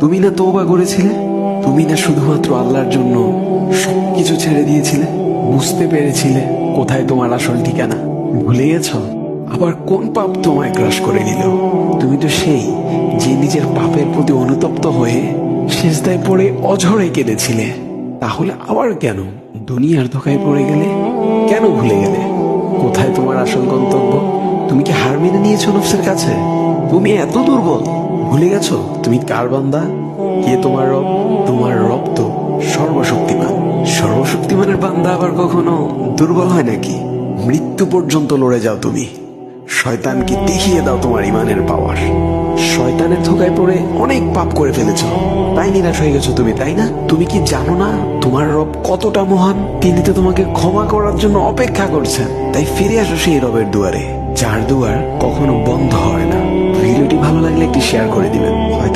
তুমি না তওবা করেছিলে? তুমি না শুধুমাত্র আল্লাহর জন্য সবকিছু ছেড়ে দিয়েছিলে? বুঝতে পেরেছিলে কোথায় তোমার আসল ঠিকানা? ভুলে গেছো? আবার কোন পাপ তোমায় গ্রাস করে নিল? তুমি তো সেই যে নিজের পাপের প্রতি অনুতপ্ত হয়ে সিজদায় পড়ে অঝরে কেঁদেছিলে। তাহলে আবার কেন দুনিয়ার ধোকায় পড়ে গেলে? কেন ভুলে গেলে কোথায় তোমার আসল গন্তব্য? তুমি কি হার মেনে নিয়েছো নফসের কাছে? তুমি এত দুর্বল, ভুলে গেছো তুমি কার বান্দা? কে তোমার রব? তোমার রব তো সর্বশক্তিমান। সর্বশক্তিমানের বান্দা আবার কখনো দুর্বল হয় নাকি? মৃত্যু পর্যন্ত লড়ে যাও তুমি। শয়তানকে দেখিয়ে দাও তোমার ইমানের পাওয়ার। শয়তানের ধোকায় পড়ে অনেক পাপ করে ফেলেছো, তাই নিরাশ হয়ে গেছো তুমি, তাই না? তুমি কি জানো না তোমার রব কতটা মহান? তিনি তো তোমাকে ক্ষমা করার জন্য অপেক্ষা করছেন। তাই ফিরে আসো সেই রবের দুয়ারে, যার দুয়ার কখনো বন্ধ হয় না। ভিডিওটি ভালো লাগলে একটি শেয়ার করে দিবেন। হয়তো